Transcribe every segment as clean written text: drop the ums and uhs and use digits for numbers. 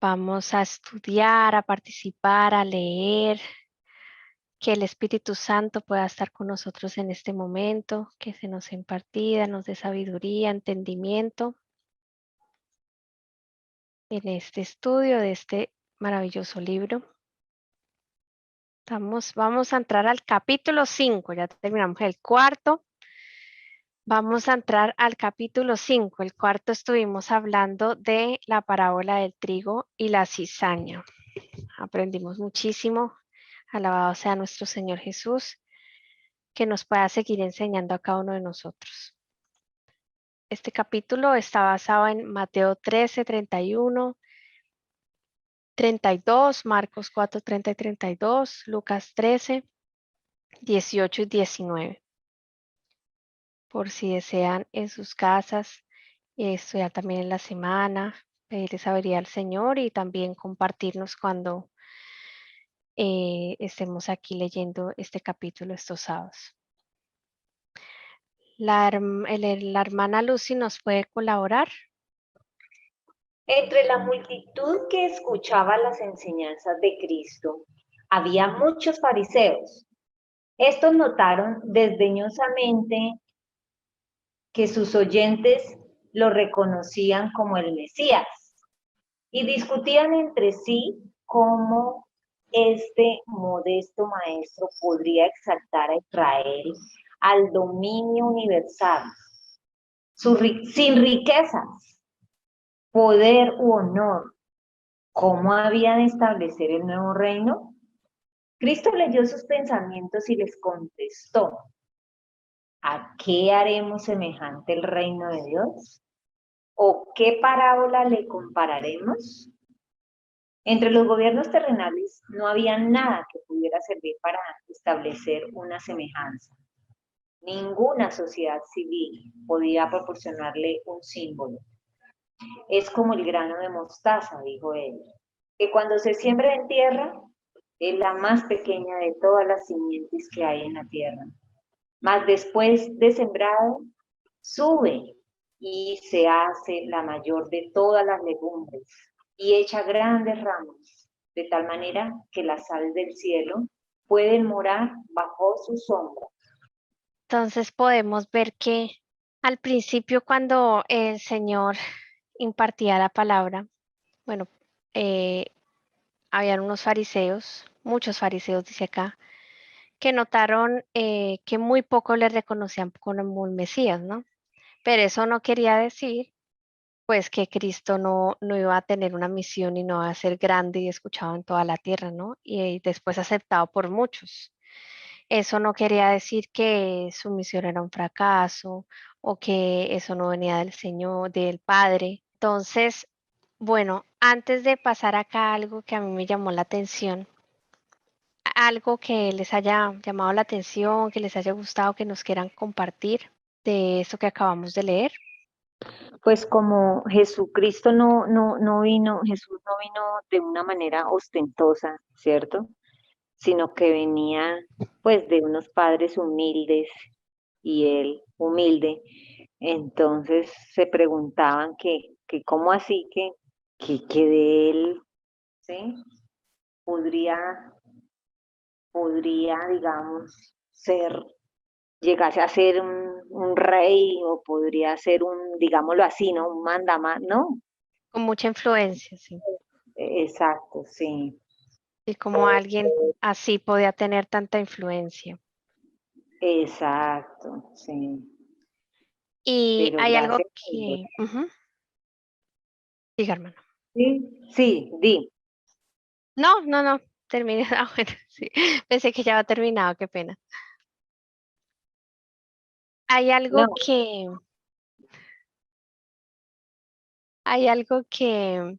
Vamos a estudiar, a participar, a leer, que el Espíritu Santo pueda estar con nosotros en este momento, que se nos impartida, nos dé sabiduría, entendimiento en este estudio de este maravilloso libro. Vamos a entrar al capítulo 5, ya terminamos el cuarto. Vamos a entrar al capítulo 5. El cuarto estuvimos hablando de la parábola del trigo y la cizaña. Aprendimos muchísimo. Alabado sea nuestro Señor Jesús, que nos pueda seguir enseñando a cada uno de nosotros. Este capítulo está basado en Mateo 13, 31, 32, Marcos 4, 30 y 32, Lucas 13, 18 y 19. Por si desean en sus casas estudiar también en la semana, pedirle sabiduría al Señor y también compartirnos cuando estemos aquí leyendo este capítulo estos sábados. La hermana Lucy nos puede colaborar. Entre la multitud que escuchaba las enseñanzas de Cristo, había muchos fariseos. Estos notaron desdeñosamente que sus oyentes lo reconocían como el Mesías y discutían entre sí cómo este modesto maestro podría exaltar a Israel al dominio universal, sin riquezas, poder u honor. ¿Cómo había de establecer el nuevo reino? Cristo leyó sus pensamientos y les contestó: ¿a qué haremos semejante el reino de Dios? ¿O qué parábola le compararemos? Entre los gobiernos terrenales no había nada que pudiera servir para establecer una semejanza. Ninguna sociedad civil podía proporcionarle un símbolo. Es como el grano de mostaza, dijo él, que cuando se siembra en tierra es la más pequeña de todas las simientes que hay en la tierra. Mas después de sembrado, sube y se hace la mayor de todas las legumbres y echa grandes ramas, de tal manera que las aves del cielo pueden morar bajo su sombra. Entonces podemos ver que al principio cuando el Señor impartía la palabra, bueno, habían unos fariseos, muchos fariseos dice acá, que notaron que muy poco le reconocían como el Mesías, ¿no? Pero eso no quería decir pues que Cristo no iba a tener una misión y no iba a ser grande y escuchado en toda la tierra, ¿no? Y después aceptado por muchos. Eso no quería decir que su misión era un fracaso o que eso no venía del Señor, del Padre. Entonces, bueno, antes de pasar acá algo que a mí me llamó la atención, algo que les haya llamado la atención, que les haya gustado, que nos quieran compartir de esto que acabamos de leer. Pues como Jesucristo no vino, Jesús no vino de una manera ostentosa, ¿cierto? Sino que venía pues de unos padres humildes y él humilde. Entonces se preguntaban que cómo así que de él, ¿sí? Podría, digamos, llegase a ser un rey o podría ser un, digámoslo así, ¿no? Un mandamás, ¿no? Con mucha influencia, sí. Exacto, sí. Y como alguien así podía tener tanta influencia. Exacto, sí. Y Pero hay algo gracias a Dios. que, diga, hermano. Sí, sí, di. No, terminé. Ah, bueno, sí. Pensé que ya había terminado, qué pena. Hay algo No, hay algo que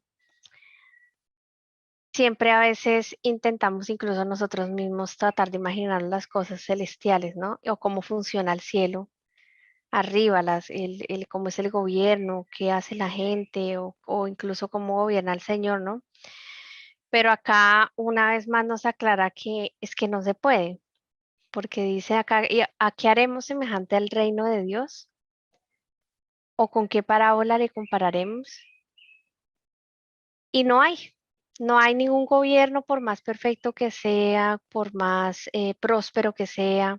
siempre a veces intentamos incluso nosotros mismos tratar de imaginar las cosas celestiales, ¿no? O cómo funciona el cielo arriba, cómo es el gobierno, qué hace la gente o incluso cómo gobierna el Señor, ¿no? Pero acá una vez más nos aclara que es que no se puede, porque dice acá, ¿y a qué haremos semejante al reino de Dios? ¿O con qué parábola le compararemos? Y no hay ningún gobierno, por más perfecto que sea, por más próspero que sea,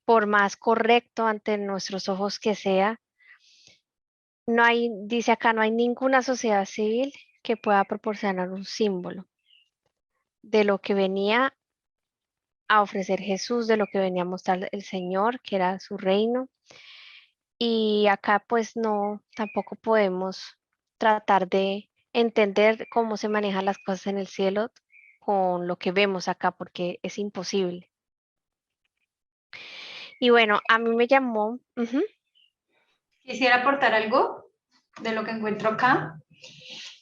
por más correcto ante nuestros ojos que sea, no hay, dice acá, no hay ninguna sociedad civil que pueda proporcionar un símbolo de lo que venía a ofrecer Jesús, de lo que venía a mostrar el Señor, que era su reino. Y acá pues no, tampoco podemos tratar de entender cómo se manejan las cosas en el cielo con lo que vemos acá, porque es imposible. Y bueno, a mí me llamó, Quisiera aportar algo de lo que encuentro acá,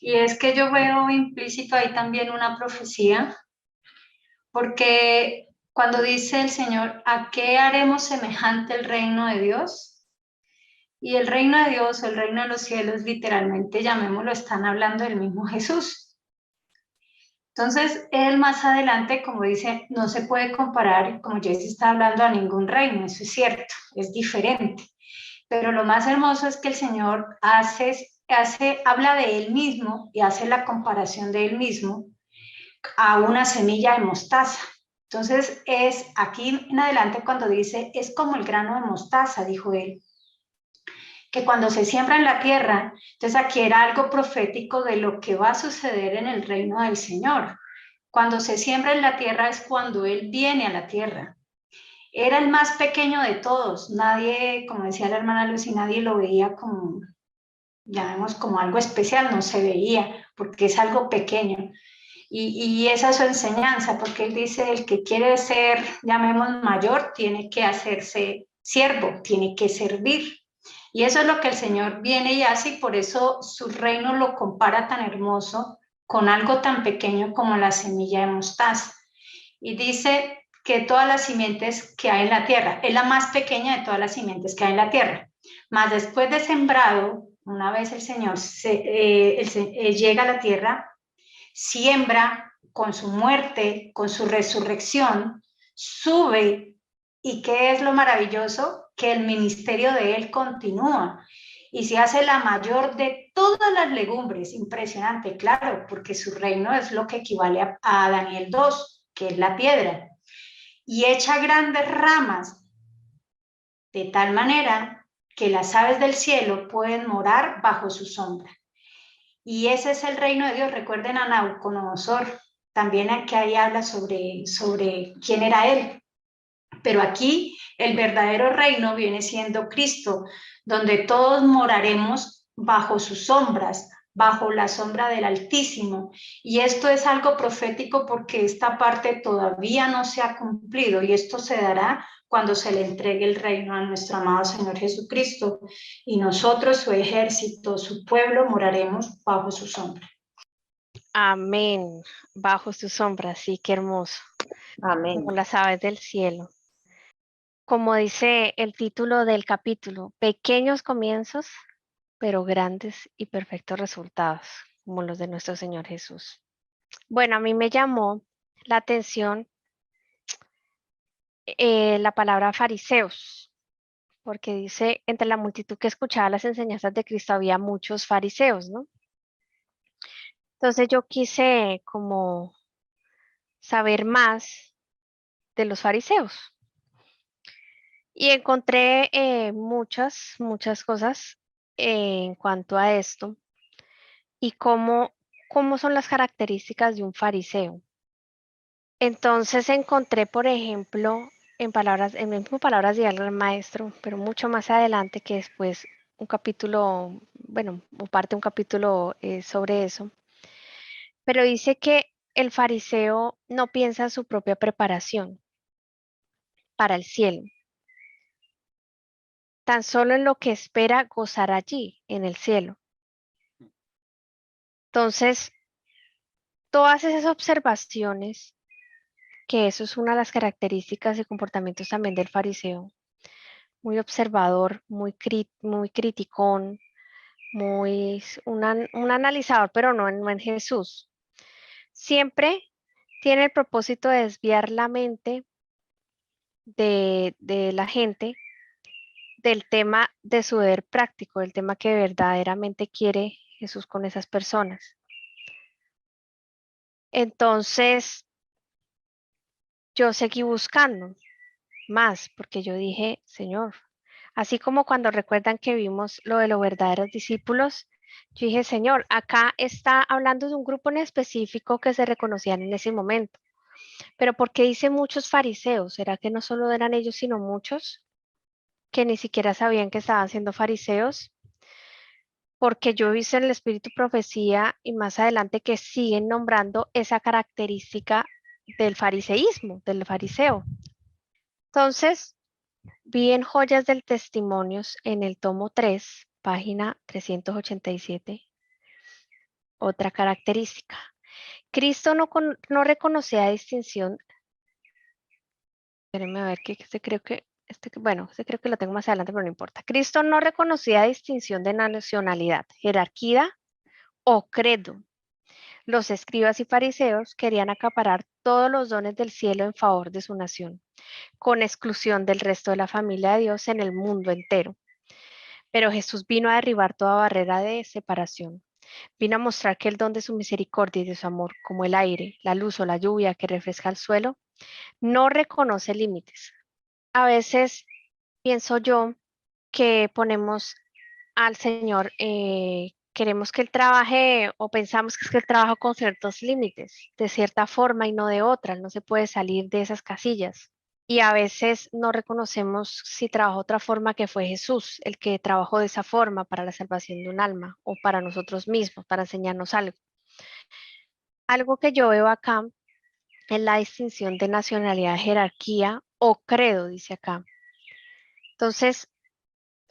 y es que yo veo implícito ahí también una profecía, porque cuando dice el Señor, ¿a qué haremos semejante el reino de Dios? Y el reino de Dios, el reino de los cielos, literalmente, llamémoslo, están hablando del mismo Jesús. Entonces, él más adelante, como dice, no se puede comparar, como Jesse está hablando, a ningún reino, eso es cierto, es diferente. Pero lo más hermoso es que el Señor habla de él mismo y hace la comparación de él mismo a una semilla de mostaza. Entonces, es aquí en adelante cuando dice, es como el grano de mostaza, dijo él, que cuando se siembra en la tierra, entonces aquí era algo profético de lo que va a suceder en el reino del Señor. Cuando se siembra en la tierra es cuando Él viene a la tierra. Era el más pequeño de todos, nadie, como decía la hermana Lucy, nadie lo veía como, llamemos como algo especial, no se veía, porque es algo pequeño. Y esa es su enseñanza, porque él dice, el que quiere ser, llamemos mayor, tiene que hacerse siervo, tiene que servir. Y eso es lo que el Señor viene y hace, y por eso su reino lo compara tan hermoso con algo tan pequeño como la semilla de mostaza. Y dice que todas las simientes que hay en la tierra, es la más pequeña de todas las simientes que hay en la tierra. Mas después de sembrado, una vez el Señor llega a la tierra, siembra con su muerte, con su resurrección, sube. ¿Y qué es lo maravilloso? Que el ministerio de él continúa y se hace la mayor de todas las legumbres. Impresionante, claro, porque su reino es lo que equivale a Daniel 2, que es la piedra. Y echa grandes ramas de tal manera que las aves del cielo pueden morar bajo su sombra. Y ese es el reino de Dios. Recuerden a Nabucodonosor, también aquí ahí habla sobre quién era él. Pero aquí el verdadero reino viene siendo Cristo, donde todos moraremos bajo sus sombras, bajo la sombra del Altísimo. Y esto es algo profético porque esta parte todavía no se ha cumplido y esto se dará cuando se le entregue el reino a nuestro amado Señor Jesucristo. Y nosotros, su ejército, su pueblo, moraremos bajo su sombra. amén, bajo su sombra, sí, qué hermoso, Amén. como las aves del cielo. Como dice el título del capítulo, pequeños comienzos, pero grandes y perfectos resultados, como los de nuestro Señor Jesús. Bueno, a mí me llamó la atención la palabra fariseos, porque dice, entre la multitud que escuchaba las enseñanzas de Cristo había muchos fariseos, ¿no? Entonces yo quise como saber más de los fariseos y encontré muchas cosas en cuanto a esto y cómo son las características de un fariseo. Entonces encontré, por ejemplo, en mismo palabras de el maestro, pero mucho más adelante, que después un capítulo, bueno, o parte de un capítulo sobre eso, pero dice que el fariseo no piensa en su propia preparación para el cielo, tan solo en lo que espera gozar allí, en el cielo. Entonces, todas esas observaciones, que eso es una de las características y comportamientos también del fariseo, muy observador, muy criticón, un analizador, pero no en Jesús. Siempre tiene el propósito de desviar la mente de la gente del tema de su deber práctico, del tema que verdaderamente quiere Jesús con esas personas. Entonces, yo seguí buscando más, porque yo dije, Señor, así como cuando recuerdan que vimos lo de los verdaderos discípulos, yo dije, Señor, acá está hablando de un grupo en específico que se reconocían en ese momento. Pero ¿por qué dice muchos fariseos? ¿Será que no solo eran ellos, sino muchos que ni siquiera sabían que estaban siendo fariseos? Porque yo he visto en el Espíritu Profecía y más adelante que siguen nombrando esa característica del fariseísmo, del fariseo. Entonces, vi en Joyas del Testimonios en el tomo 3, página 387, otra característica. Cristo no reconocía distinción. Espérenme a ver que creo que bueno, creo que lo tengo más adelante, pero no importa. Cristo no reconocía distinción de nacionalidad, jerarquía o credo. Los escribas y fariseos querían acaparar todos los dones del cielo en favor de su nación, con exclusión del resto de la familia de Dios en el mundo entero. Pero Jesús vino a derribar toda barrera de separación. Vino a mostrar que el don de su misericordia y de su amor, como el aire, la luz o la lluvia que refresca el suelo, no reconoce límites. A veces pienso yo que ponemos al Señor, queremos que Él trabaje o pensamos que es que Él trabaja con ciertos límites, de cierta forma y no de otra, no se puede salir de esas casillas. Y a veces no reconocemos si trabajó otra forma que fue Jesús, el que trabajó de esa forma para la salvación de un alma o para nosotros mismos, para enseñarnos algo. Algo que yo veo acá es la distinción de nacionalidad, jerarquía o credo, dice acá. Entonces,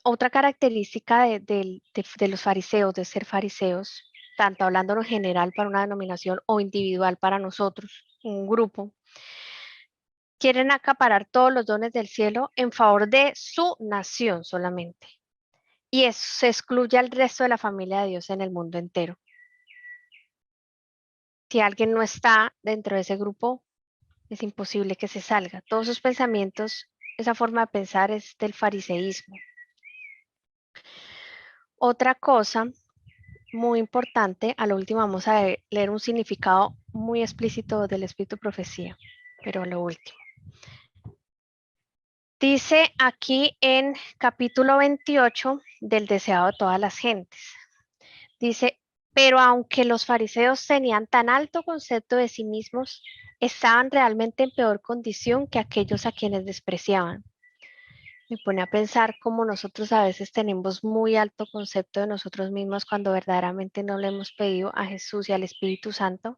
otra característica de los fariseos, de ser fariseos, tanto hablando en general para una denominación o individual para nosotros, un grupo, quieren acaparar todos los dones del cielo en favor de su nación solamente. Y eso se excluye al resto de la familia de Dios en el mundo entero. Si alguien no está dentro de ese grupo, es imposible que se salga. Todos sus pensamientos, esa forma de pensar es del fariseísmo. Otra cosa muy importante, a lo último vamos a leer un significado muy explícito del Espíritu Profecía, pero a lo último. Dice aquí en capítulo 28 del deseado de todas las gentes. Dice, pero aunque los fariseos tenían tan alto concepto de sí mismos, estaban realmente en peor condición que aquellos a quienes despreciaban. Me pone a pensar cómo nosotros a veces tenemos muy alto concepto de nosotros mismos cuando verdaderamente no le hemos pedido a Jesús y al Espíritu Santo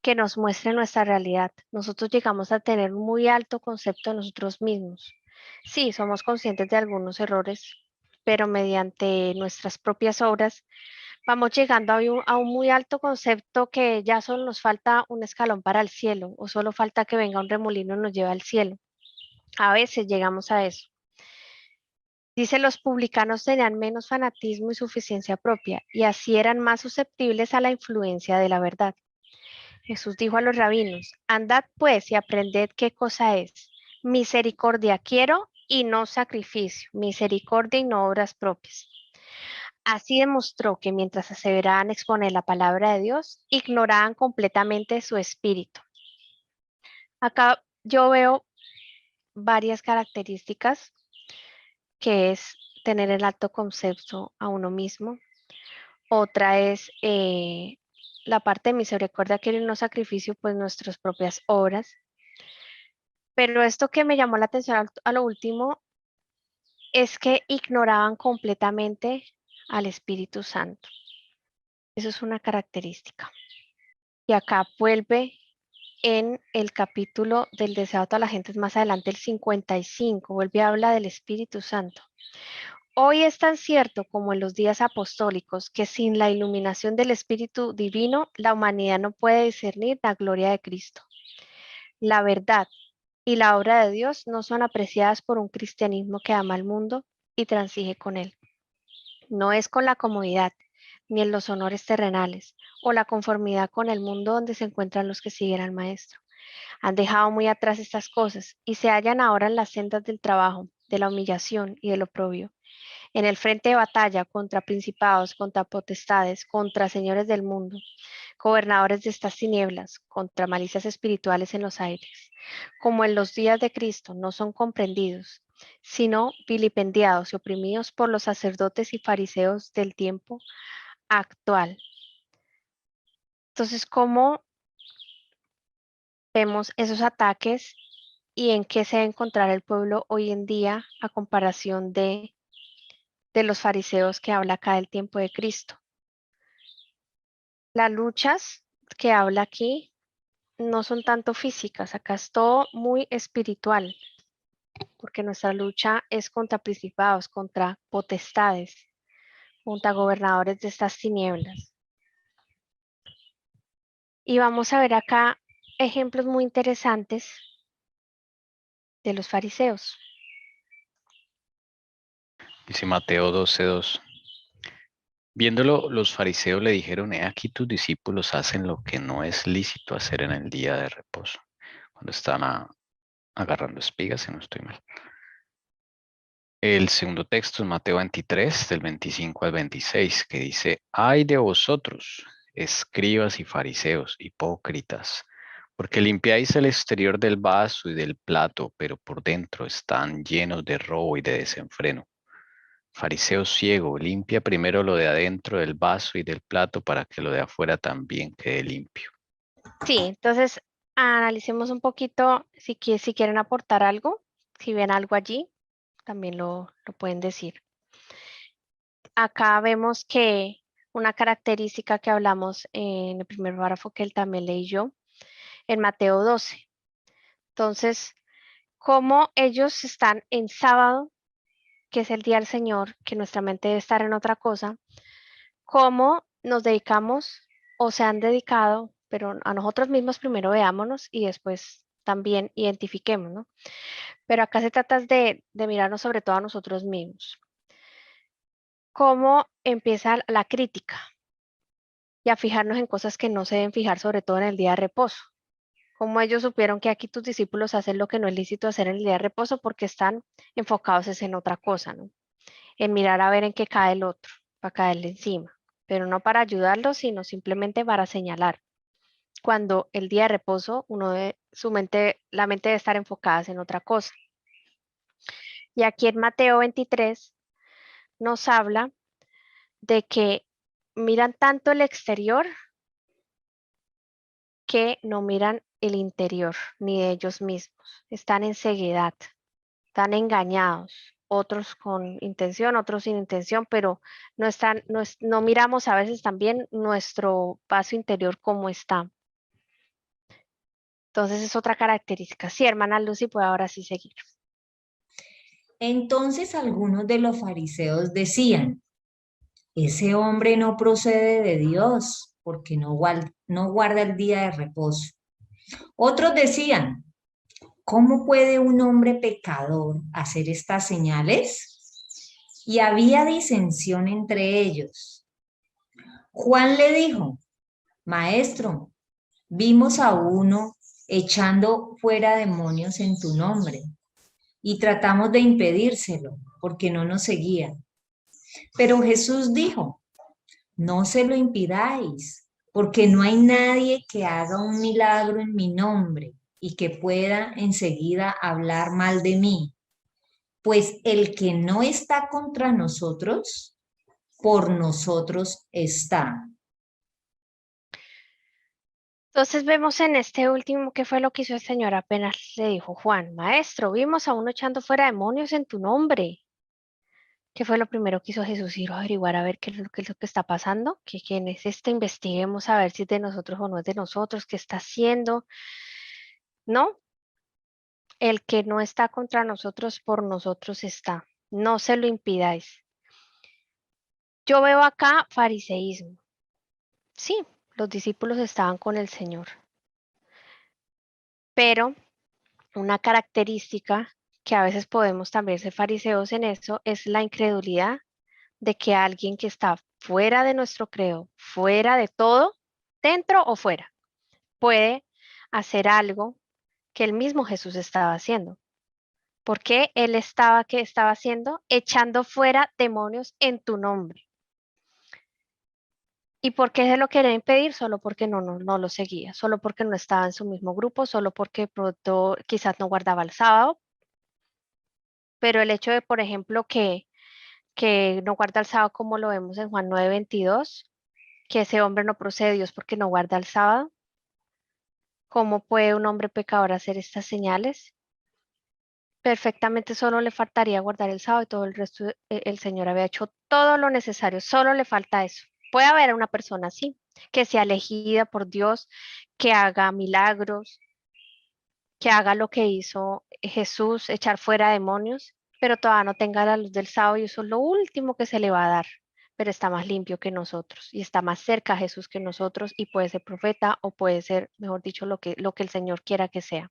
que nos muestre nuestra realidad. Nosotros llegamos a tener un muy alto concepto de nosotros mismos. Sí, somos conscientes de algunos errores, pero mediante nuestras propias obras vamos llegando a un muy alto concepto que ya solo nos falta un escalón para el cielo o solo falta que venga un remolino y nos lleve al cielo. A veces llegamos a eso. Dice, los publicanos tenían menos fanatismo y suficiencia propia y así eran más susceptibles a la influencia de la verdad. Jesús dijo a los rabinos, andad pues y aprended qué cosa es. Misericordia quiero y no sacrificio, misericordia y no obras propias. Así demostró que mientras aseveraban exponer la palabra de Dios, ignoraban completamente su espíritu. Acá yo veo varias características que es tener el alto concepto a uno mismo. Otra es la parte de misericordia quiere no sacrificio, pues nuestras propias obras. Pero esto que me llamó la atención a lo último es que ignoraban completamente al Espíritu Santo. Eso es una característica. Y acá vuelve en el capítulo del deseado a toda la gente, más adelante el 55, vuelve a hablar del Espíritu Santo. Hoy es tan cierto como en los días apostólicos que sin la iluminación del Espíritu Divino, la humanidad no puede discernir la gloria de Cristo. La verdad y la obra de Dios no son apreciadas por un cristianismo que ama al mundo y transige con él. No es con la comodidad, ni en los honores terrenales, o la conformidad con el mundo donde se encuentran los que siguen al Maestro. Han dejado muy atrás estas cosas y se hallan ahora en las sendas del trabajo, de la humillación y del oprobio, en el frente de batalla contra principados, contra potestades, contra señores del mundo, gobernadores de estas tinieblas, contra malicias espirituales en los aires, como en los días de Cristo, no son comprendidos, sino vilipendiados y oprimidos por los sacerdotes y fariseos del tiempo actual. Entonces, ¿cómo vemos esos ataques y en qué se debe encontrar el pueblo hoy en día a comparación de los fariseos que habla acá del tiempo de Cristo? Las luchas que habla aquí no son tanto físicas, acá es todo muy espiritual, porque nuestra lucha es contra principados, contra potestades, contra gobernadores de estas tinieblas. Y vamos a ver acá ejemplos muy interesantes de los fariseos. Dice Mateo 12:2. Viéndolo, los fariseos le dijeron: he aquí tus discípulos hacen lo que no es lícito hacer en el día de reposo. Cuando están agarrando espigas, si no estoy mal. El segundo texto es Mateo 23, del 25 al 26, que dice: ay de vosotros, escribas y fariseos, hipócritas, porque limpiáis el exterior del vaso y del plato, pero por dentro están llenos de robo y de desenfreno. Fariseo ciego, limpia primero lo de adentro del vaso y del plato para que lo de afuera también quede limpio. Sí, entonces analicemos un poquito si quieren aportar algo, si ven algo allí, también lo pueden decir. Acá vemos que una característica que hablamos en el primer párrafo que él también leí yo, en Mateo 12. Entonces, cómo ellos están en sábado, que es el día del Señor, que nuestra mente debe estar en otra cosa, cómo nos dedicamos o se han dedicado, pero a nosotros mismos primero veámonos y después también identifiquemos, ¿no? Pero acá se trata de mirarnos sobre todo a nosotros mismos. Cómo empieza la crítica y a fijarnos en cosas que no se deben fijar, sobre todo en el día de reposo. Como ellos supieron que aquí tus discípulos hacen lo que no es lícito hacer en el día de reposo porque están enfocados en otra cosa, ¿no? En mirar a ver en qué cae el otro, para caerle encima, pero no para ayudarlo, sino simplemente para señalar. Cuando el día de reposo, la mente debe estar enfocada en otra cosa. Y aquí en Mateo 23 nos habla de que miran tanto el exterior que no miran el interior ni de ellos mismos. Están en ceguedad, están engañados, otros con intención, otros sin intención, pero no miramos a veces también nuestro vaso interior cómo está. Entonces es otra característica. Sí, hermana Lucy, puede ahora sí seguir. Entonces algunos de los fariseos decían: ese hombre no procede de Dios, porque no guarda el día de reposo. Otros decían: ¿cómo puede un hombre pecador hacer estas señales? Y había disensión entre ellos. Juan le dijo: Maestro, vimos a uno echando fuera demonios en tu nombre y tratamos de impedírselo porque no nos seguía. Pero Jesús dijo: no se lo impidáis, porque no hay nadie que haga un milagro en mi nombre y que pueda enseguida hablar mal de mí. Pues el que no está contra nosotros, por nosotros está. Entonces vemos en este último qué fue lo que hizo el Señor apenas le dijo Juan: Maestro, vimos a uno echando fuera demonios en tu nombre. ¿Qué fue lo primero que hizo Jesús? Ir a averiguar a ver qué es lo que está pasando, que quién es este, investiguemos a ver si es de nosotros o no es de nosotros, qué está haciendo. No, el que no está contra nosotros, por nosotros está. No se lo impidáis. Yo veo acá fariseísmo. Sí, los discípulos estaban con el Señor, pero una característica que a veces podemos también ser fariseos en eso es la incredulidad de que alguien que está fuera de nuestro credo, fuera de todo, dentro o fuera, puede hacer algo que el mismo Jesús estaba haciendo. ¿Por qué qué estaba haciendo? Echando fuera demonios en tu nombre. ¿Y por qué se lo quería impedir? Solo porque no lo seguía, solo porque no estaba en su mismo grupo, solo porque pronto quizás no guardaba el sábado, pero el hecho de, por ejemplo, que no guarda el sábado como lo vemos en Juan 9:22, que ese hombre no procede de Dios porque no guarda el sábado, ¿cómo puede un hombre pecador hacer estas señales? Perfectamente solo le faltaría guardar el sábado y todo el resto, el Señor había hecho todo lo necesario, solo le falta eso. Puede haber una persona así, que sea elegida por Dios, que haga milagros, que haga lo que hizo Jesús, echar fuera demonios, pero todavía no tenga la luz del sábado y eso es lo último que se le va a dar, pero está más limpio que nosotros y está más cerca a Jesús que nosotros y puede ser profeta o puede ser, mejor dicho, lo que el Señor quiera que sea.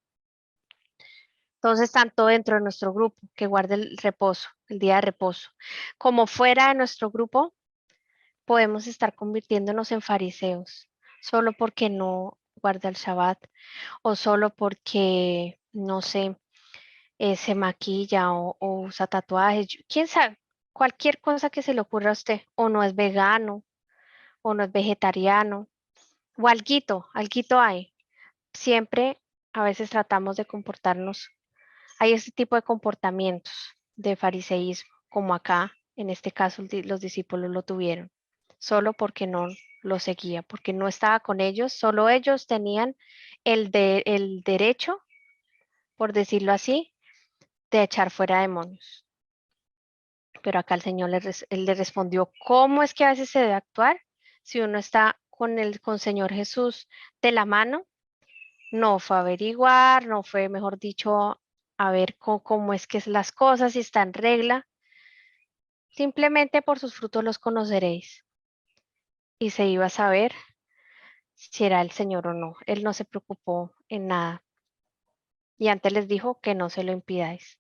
Entonces, tanto dentro de nuestro grupo, que guarde el reposo, el día de reposo, como fuera de nuestro grupo, podemos estar convirtiéndonos en fariseos, solo porque no guarda el Shabbat o solo porque, no sé, se maquilla o usa tatuajes, quién sabe, cualquier cosa que se le ocurra a usted, o no es vegano, o no es vegetariano, o alguito hay. Siempre a veces tratamos de comportarnos. Hay este tipo de comportamientos de fariseísmo, como acá, en este caso, los discípulos lo tuvieron, solo porque no lo seguía, porque no estaba con ellos, solo ellos tenían el derecho, por decirlo así, de echar fuera demonios. Pero acá el Señor él le respondió, ¿cómo es que a veces se debe actuar si uno está con Señor Jesús de la mano? No fue a averiguar, no fue, mejor dicho, a ver cómo es que es las cosas, si está en regla. Simplemente por sus frutos los conoceréis. Y se iba a saber si era el Señor o no. Él no se preocupó en nada. Y antes les dijo que no se lo impidáis.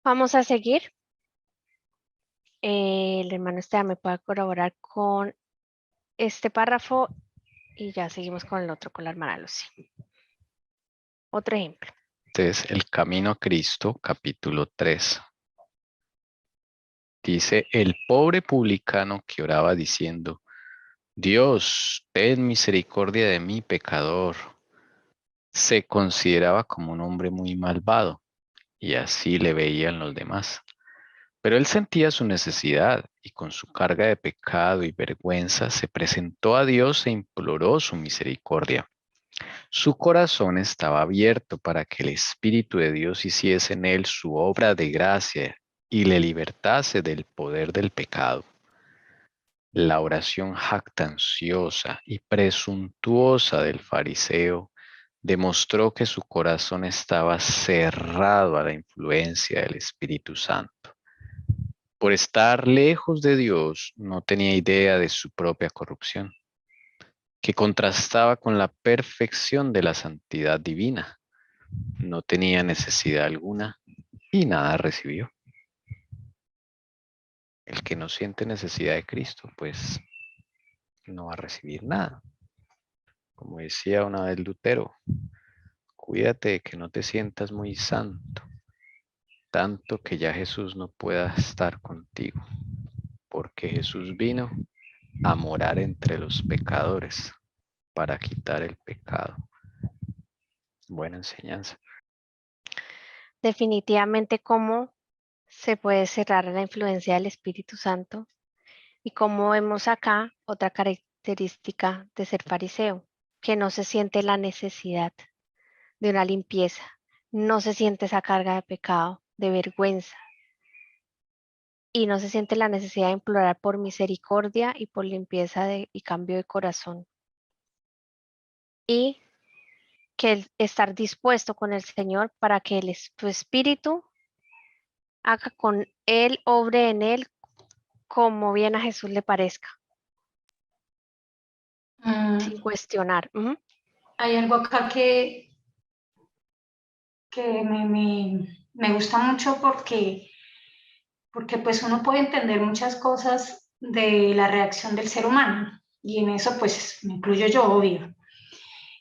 Vamos a seguir. El hermano Esteban me puede colaborar con este párrafo y ya seguimos con el otro, con la hermana Lucy. Otro ejemplo. Entonces, el camino a Cristo, capítulo 3. Dice, el pobre publicano que oraba diciendo, Dios, ten misericordia de mí, pecador. Se consideraba como un hombre muy malvado y así le veían los demás. Pero él sentía su necesidad y con su carga de pecado y vergüenza se presentó a Dios e imploró su misericordia. Su corazón estaba abierto para que el Espíritu de Dios hiciese en él su obra de gracia y le libertase del poder del pecado. La oración jactanciosa y presuntuosa del fariseo demostró que su corazón estaba cerrado a la influencia del Espíritu Santo. Por estar lejos de Dios, no tenía idea de su propia corrupción, que contrastaba con la perfección de la santidad divina. No tenía necesidad alguna y nada recibió. El que no siente necesidad de Cristo, pues no va a recibir nada. Como decía una vez Lutero, cuídate de que no te sientas muy santo, tanto que ya Jesús no pueda estar contigo, porque Jesús vino a morar entre los pecadores para quitar el pecado. Buena enseñanza. Definitivamente cómo se puede cerrar la influencia del Espíritu Santo y como vemos acá otra característica de ser fariseo, que no se siente la necesidad de una limpieza, no se siente esa carga de pecado, de vergüenza y no se siente la necesidad de implorar por misericordia y por limpieza y cambio de corazón. Y que estar dispuesto con el Señor para que tu espíritu haga con él, obre en él como bien a Jesús le parezca, sin cuestionar. Hay algo acá que me gusta mucho porque pues uno puede entender muchas cosas de la reacción del ser humano y en eso pues me incluyo yo, obvio.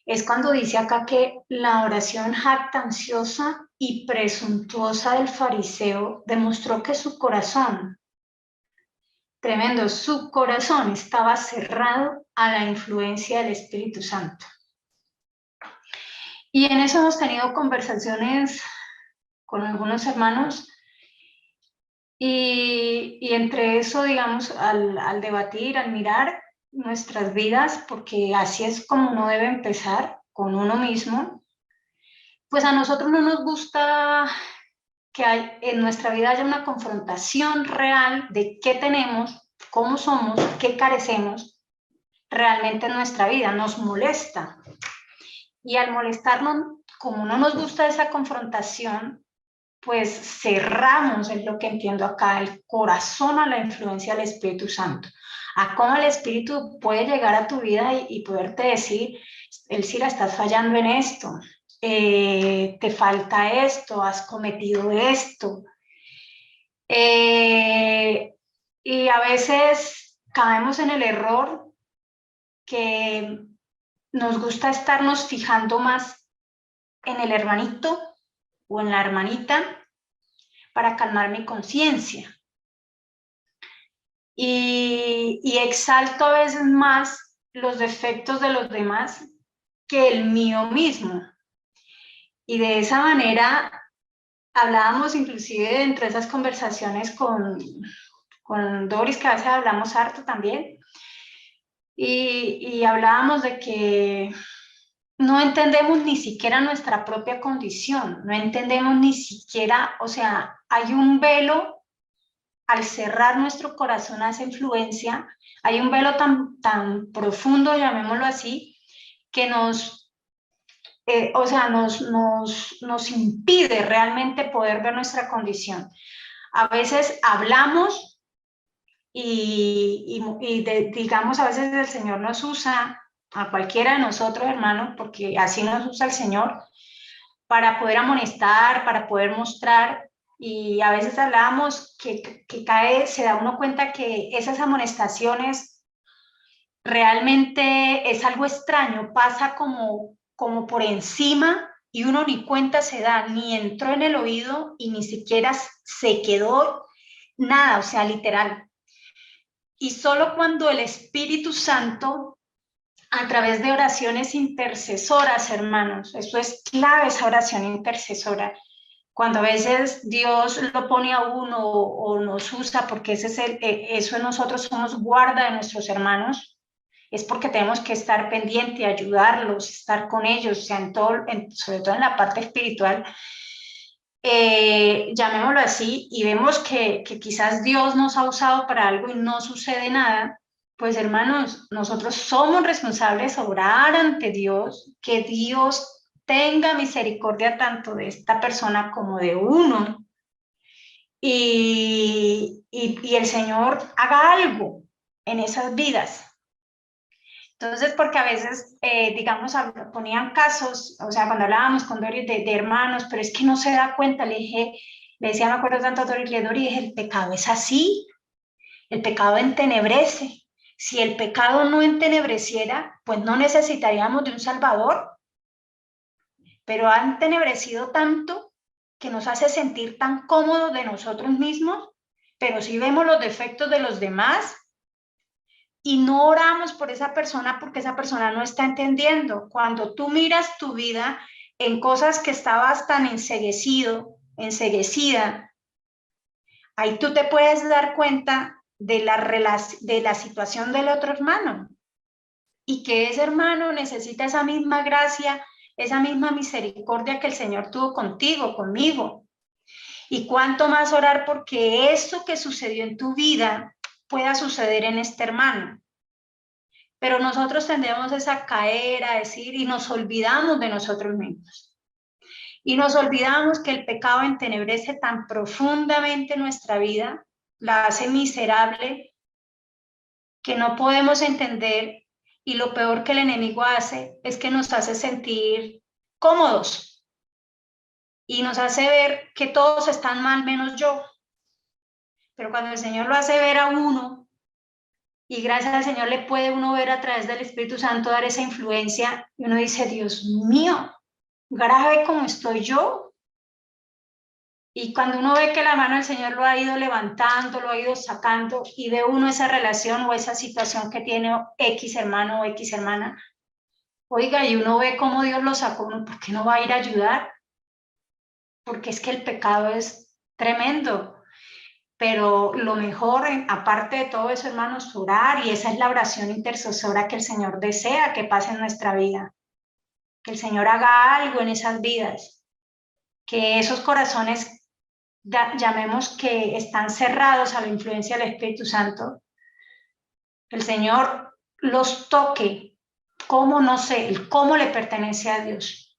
Es cuando dice acá que la oración jactanciosa y presuntuosa del fariseo demostró que su corazón tremendo, su corazón estaba cerrado a la influencia del Espíritu Santo. Y en eso hemos tenido conversaciones con algunos hermanos y entre eso, digamos, al debatir, al mirar nuestras vidas, porque así es como uno debe empezar, con uno mismo, pues a nosotros no nos gusta que en nuestra vida haya una confrontación real de qué tenemos, cómo somos, qué carecemos realmente en nuestra vida, nos molesta. Y al molestarnos, como no nos gusta esa confrontación, pues cerramos, es lo que entiendo acá, el corazón a la influencia del Espíritu Santo. A cómo el Espíritu puede llegar a tu vida y poderte decir, Elcira, estás fallando en esto, te falta esto, has cometido esto. Y a veces caemos en el error que nos gusta estarnos fijando más en el hermanito o en la hermanita para calmar mi conciencia. Y exalto a veces más los defectos de los demás que el mío mismo. Y de esa manera hablábamos inclusive entre esas conversaciones con Doris, que a veces hablamos harto también, y hablábamos de que no entendemos ni siquiera nuestra propia condición, no entendemos ni siquiera, o sea, hay un velo al cerrar nuestro corazón a esa influencia, hay un velo tan profundo, llamémoslo así, que nos impide realmente poder ver nuestra condición. A veces hablamos digamos, a veces el Señor nos usa, a cualquiera de nosotros, hermanos, porque así nos usa el Señor, para poder amonestar, para poder mostrar, y a veces hablamos que se da uno cuenta que esas amonestaciones realmente es algo extraño, pasa como por encima y uno ni cuenta se da, ni entró en el oído y ni siquiera se quedó nada, o sea, literal. Y solo cuando el Espíritu Santo, a través de oraciones intercesoras, hermanos, eso es clave, esa oración intercesora, cuando a veces Dios lo pone a uno o nos usa, porque eso en nosotros somos guarda de nuestros hermanos, es porque tenemos que estar pendiente, ayudarlos, estar con ellos, o sea, sobre todo en la parte espiritual, llamémoslo así, y vemos que quizás Dios nos ha usado para algo y no sucede nada, pues hermanos, nosotros somos responsables de orar ante Dios, que Dios tenga misericordia tanto de esta persona como de uno, y el Señor haga algo en esas vidas. Entonces, porque a veces, digamos, ponían casos, o sea, cuando hablábamos con Doris de hermanos, pero es que no se da cuenta, le decía, me acuerdo tanto a Doris, dije, el pecado es así, el pecado entenebrece. Si el pecado no entenebreciera, pues no necesitaríamos de un Salvador, pero ha entenebrecido tanto que nos hace sentir tan cómodos de nosotros mismos, pero si vemos los defectos de los demás, y no oramos por esa persona porque esa persona no está entendiendo. Cuando tú miras tu vida en cosas que estabas tan enceguecida, ahí tú te puedes dar cuenta de la situación del otro hermano y que ese hermano necesita esa misma gracia, esa misma misericordia que el Señor tuvo contigo, conmigo. Y cuánto más orar porque eso que sucedió en tu vida pueda suceder en este hermano. Pero nosotros tendemos a caer, a decir, y nos olvidamos de nosotros mismos. Y nos olvidamos que el pecado entenebrece tan profundamente nuestra vida, la hace miserable, que no podemos entender, y lo peor que el enemigo hace es que nos hace sentir cómodos y nos hace ver que todos están mal menos yo. Pero cuando el Señor lo hace ver a uno, y gracias al Señor le puede uno ver a través del Espíritu Santo dar esa influencia, y uno dice, Dios mío, grave como estoy yo. Y cuando uno ve que la mano del Señor lo ha ido levantando, lo ha ido sacando, y ve uno esa relación o esa situación que tiene X hermano o X hermana, oiga, y uno ve cómo Dios lo sacó, ¿por qué no va a ir a ayudar? Porque es que el pecado es tremendo. Pero lo mejor, aparte de todo eso, hermanos, orar, y esa es la oración intercesora que el Señor desea que pase en nuestra vida. Que el Señor haga algo en esas vidas. Que esos corazones, llamemos que están cerrados a la influencia del Espíritu Santo, el Señor los toque, como no sé, el cómo le pertenece a Dios,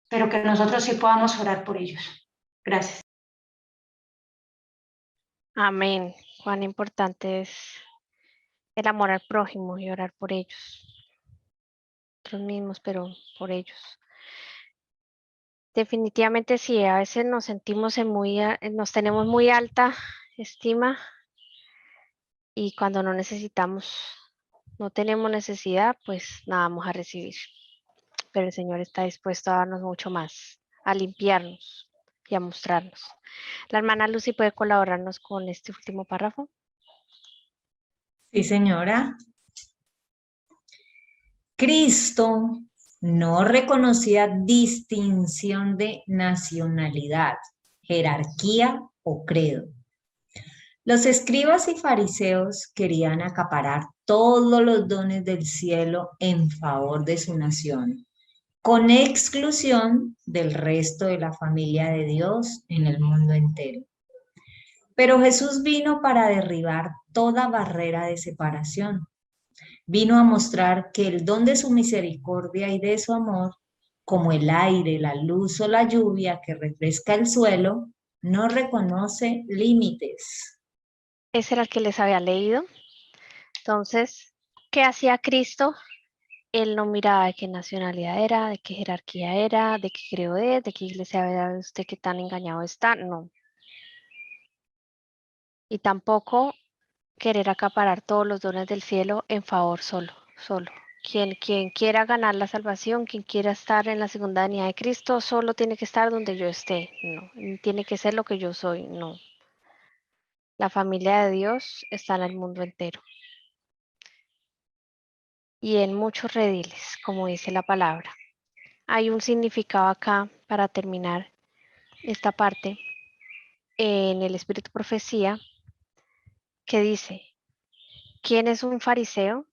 pero que nosotros sí podamos orar por ellos. Gracias. Amén. Cuán importante es el amor al prójimo y orar por ellos. Nosotros mismos, pero por ellos. Definitivamente sí, a veces nos sentimos nos tenemos muy alta estima y cuando no necesitamos, no tenemos necesidad, pues nada vamos a recibir. Pero el Señor está dispuesto a darnos mucho más, a limpiarnos y a mostrarnos. La hermana Lucy puede colaborarnos con este último párrafo. Sí, señora. Cristo no reconocía distinción de nacionalidad, jerarquía o credo. Los escribas y fariseos querían acaparar todos los dones del cielo en favor de su nación, con exclusión del resto de la familia de Dios en el mundo entero. Pero Jesús vino para derribar toda barrera de separación. Vino a mostrar que el don de su misericordia y de su amor, como el aire, la luz o la lluvia que refresca el suelo, no reconoce límites. Ese era el que les había leído. Entonces, ¿qué hacía Cristo? Él no miraba de qué nacionalidad era, de qué jerarquía era, de qué credo es, de qué iglesia era usted, qué tan engañado está, no. Y tampoco querer acaparar todos los dones del cielo en favor solo. Quien quiera ganar la salvación, quien quiera estar en la segunda venida de Cristo, solo tiene que estar donde yo esté, no. Tiene que ser lo que yo soy, no. La familia de Dios está en el mundo entero. Y en muchos rediles, como dice la palabra. Hay un significado acá para terminar esta parte en el Espíritu Profecía que dice, ¿quién es un fariseo?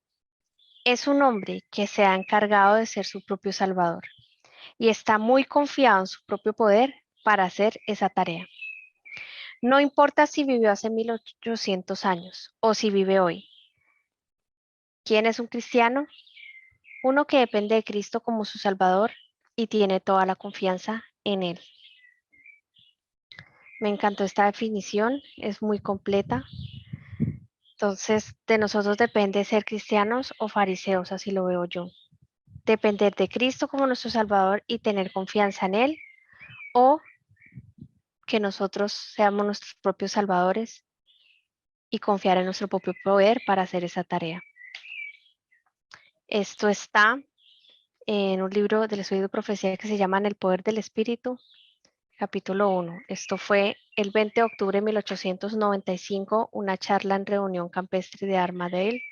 Es un hombre que se ha encargado de ser su propio salvador y está muy confiado en su propio poder para hacer esa tarea. No importa si vivió hace 1800 años o si vive hoy. ¿Quién es un cristiano? Uno que depende de Cristo como su salvador y tiene toda la confianza en él. Me encantó esta definición, es muy completa. Entonces, de nosotros depende ser cristianos o fariseos, así lo veo yo. Depender de Cristo como nuestro Salvador y tener confianza en Él, o que nosotros seamos nuestros propios salvadores y confiar en nuestro propio poder para hacer esa tarea. Esto está en un libro del estudio de profecía que se llama En el poder del Espíritu, capítulo 1. Esto fue el 20 de octubre de 1895, una charla en reunión campestre de Armadale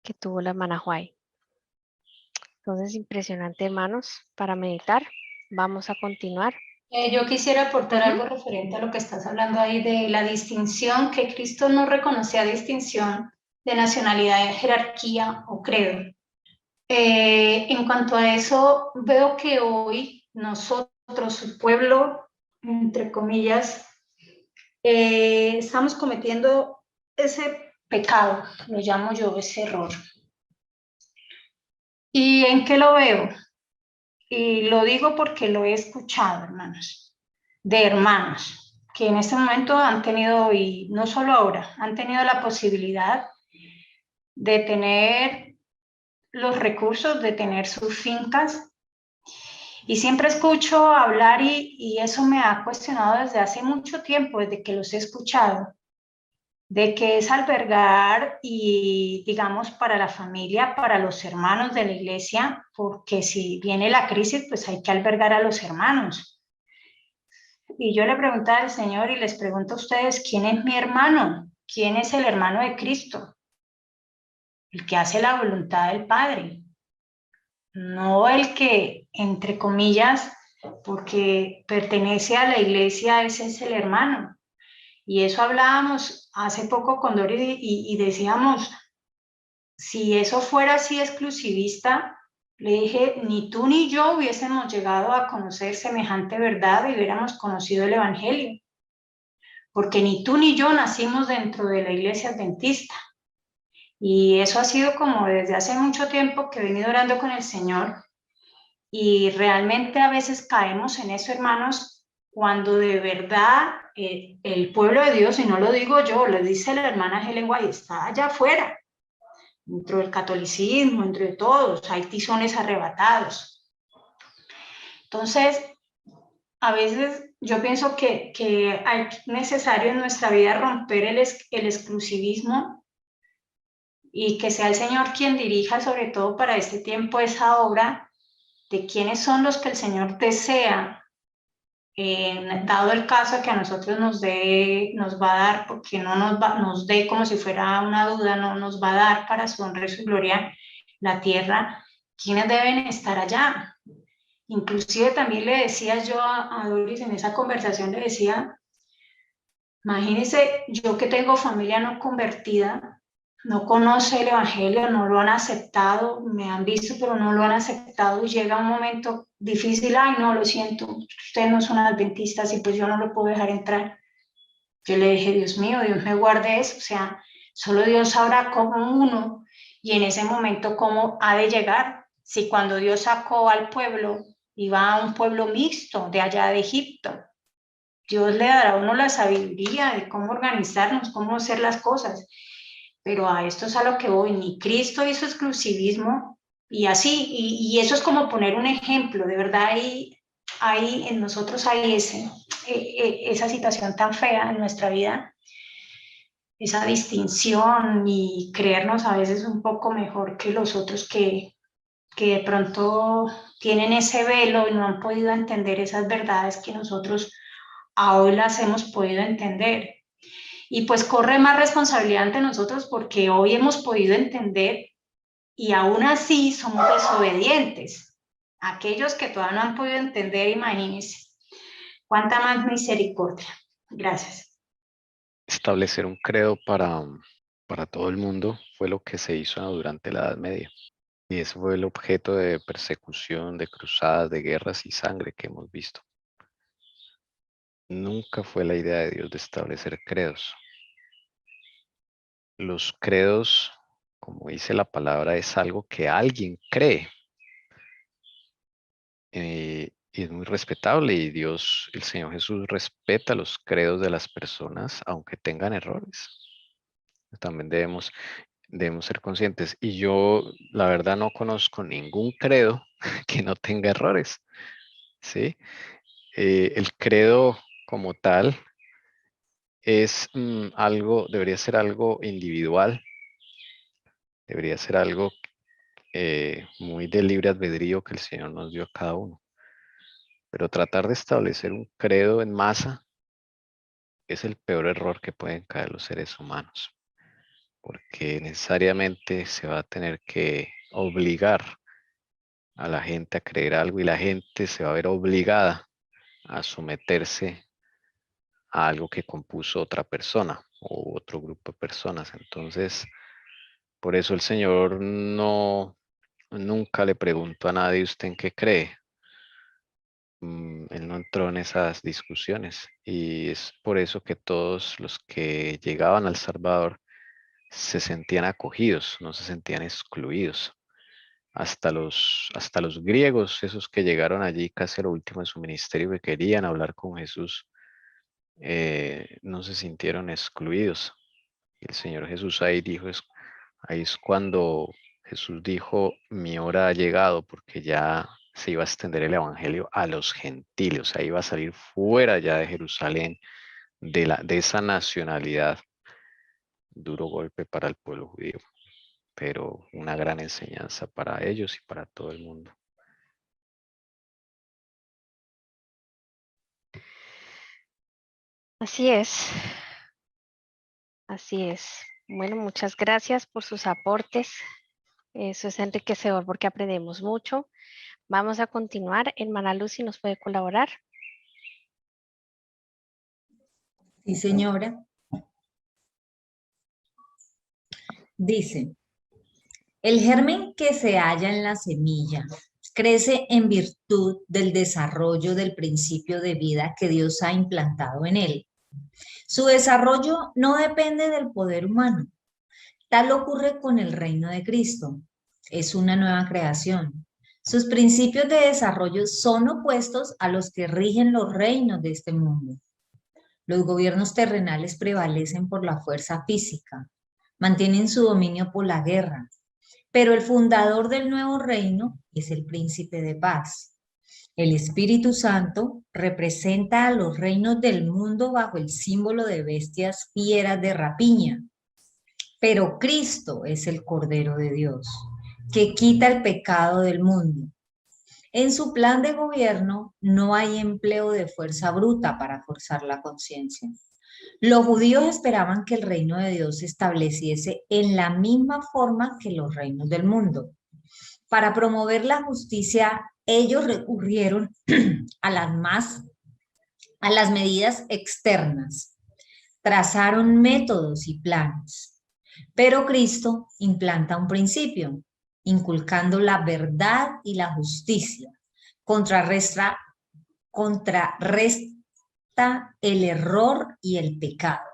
que tuvo la hermana White. Entonces, impresionante, hermanos, para meditar. Vamos a continuar. Yo quisiera aportar algo referente a lo que estás hablando ahí de la distinción, que Cristo no reconocía distinción de nacionalidad, jerarquía o credo. En cuanto a eso, veo que hoy nosotros, su pueblo, entre comillas, estamos cometiendo ese pecado, lo llamo yo, ese error. ¿Y en qué lo veo? Y lo digo porque lo he escuchado, hermanos, de hermanos que en este momento han tenido, y no solo ahora, han tenido la posibilidad de tener los recursos, de tener sus fincas. Y siempre escucho hablar y eso me ha cuestionado desde hace mucho tiempo, desde que los he escuchado, de que es albergar y, digamos, para la familia, para los hermanos de la iglesia, porque si viene la crisis, pues hay que albergar a los hermanos. Y yo le preguntaba al Señor y les pregunto a ustedes, ¿quién es mi hermano? ¿Quién es el hermano de Cristo? El que hace la voluntad del Padre. No el que, entre comillas, porque pertenece a la iglesia, ese es el hermano. Y eso hablábamos hace poco con Dori y decíamos, si eso fuera así exclusivista, le dije, ni tú ni yo hubiésemos llegado a conocer semejante verdad y hubiéramos conocido el Evangelio, porque ni tú ni yo nacimos dentro de la iglesia adventista. Y eso ha sido como desde hace mucho tiempo que he venido orando con el Señor y realmente a veces caemos en eso, hermanos, cuando de verdad el pueblo de Dios, y no lo digo yo, lo dice la hermana Helen White, está allá afuera, dentro del catolicismo, entre todos, hay tizones arrebatados. Entonces, a veces yo pienso que hay necesario en nuestra vida romper el exclusivismo y que sea el Señor quien dirija, sobre todo para este tiempo, esa obra de quiénes son los que el Señor desea, dado el caso que a nosotros nos va a dar, porque no nos dé como si fuera una duda, no nos va a dar para su honra y su gloria la tierra, quiénes deben estar allá. Inclusive también le decía yo a Doris en esa conversación, le decía, imagínense, yo que tengo familia no convertida, no conoce el Evangelio, no lo han aceptado, me han visto, pero no lo han aceptado y llega un momento difícil, ay, no, lo siento, ustedes no son adventistas y pues yo no lo puedo dejar entrar. Yo le dije, Dios mío, Dios me guarde eso, o sea, solo Dios sabrá cómo uno y en ese momento cómo ha de llegar. Si cuando Dios sacó al pueblo, iba a un pueblo mixto de allá de Egipto, Dios le dará a uno la sabiduría de cómo organizarnos, cómo hacer las cosas. Pero a esto es a lo que voy, ni Cristo hizo exclusivismo y así, y eso es como poner un ejemplo, de verdad ahí en nosotros hay esa situación tan fea en nuestra vida, esa distinción y creernos a veces un poco mejor que los otros que de pronto tienen ese velo y no han podido entender esas verdades que nosotros a hoy las hemos podido entender. Y pues corre más responsabilidad ante nosotros porque hoy hemos podido entender y aún así somos desobedientes. Aquellos que todavía no han podido entender, imagínense. Cuánta más misericordia. Gracias. Establecer un credo para todo el mundo fue lo que se hizo durante la Edad Media. Y ese fue el objeto de persecución, de cruzadas, de guerras y sangre que hemos visto. Nunca fue la idea de Dios de establecer credos. Los credos, como dice la palabra, es algo que alguien cree. Y es muy respetable y Dios, el Señor Jesús, respeta los credos de las personas, aunque tengan errores. También debemos ser conscientes. Y yo, la verdad, no conozco ningún credo que no tenga errores. ¿Sí? El credo como tal es debería ser algo individual, debería ser algo muy de libre albedrío que el Señor nos dio a cada uno. Pero tratar de establecer un credo en masa es el peor error que pueden caer los seres humanos, porque necesariamente se va a tener que obligar a la gente a creer algo y la gente se va a ver obligada a someterse a algo que compuso otra persona o otro grupo de personas. Entonces, por eso el Señor nunca le preguntó a nadie usted en qué cree. Él no entró en esas discusiones y es por eso que todos los que llegaban al Salvador se sentían acogidos, no se sentían excluidos. Hasta los griegos, esos que llegaron allí casi a lo último de su ministerio, que querían hablar con Jesús, no se sintieron excluidos. Y el Señor Jesús ahí es cuando Jesús dijo, mi hora ha llegado, porque ya se iba a extender el evangelio a los gentiles, o sea, iba a salir fuera ya de Jerusalén, de esa nacionalidad. Duro golpe para el pueblo judío, pero una gran enseñanza para ellos y para todo el mundo. Así es. Así es. Bueno, muchas gracias por sus aportes. Eso es enriquecedor porque aprendemos mucho. Vamos a continuar. Hermana Lucy, ¿nos puede colaborar? Sí, señora. Dice, el germen que se halla en la semilla crece en virtud del desarrollo del principio de vida que Dios ha implantado en él. Su desarrollo no depende del poder humano. Tal ocurre con el reino de Cristo. Es una nueva creación. Sus principios de desarrollo son opuestos a los que rigen los reinos de este mundo. Los gobiernos terrenales prevalecen por la fuerza física, mantienen su dominio por la guerra, pero el fundador del nuevo reino es el príncipe de paz. El Espíritu Santo representa a los reinos del mundo bajo el símbolo de bestias fieras de rapiña, pero Cristo es el Cordero de Dios, que quita el pecado del mundo. En su plan de gobierno no hay empleo de fuerza bruta para forzar la conciencia. Los judíos esperaban que el reino de Dios se estableciese en la misma forma que los reinos del mundo. Para promover la justicia, ellos recurrieron a las medidas externas, trazaron métodos y planes. Pero Cristo implanta un principio, inculcando la verdad y la justicia, contrarresta el error y el pecado.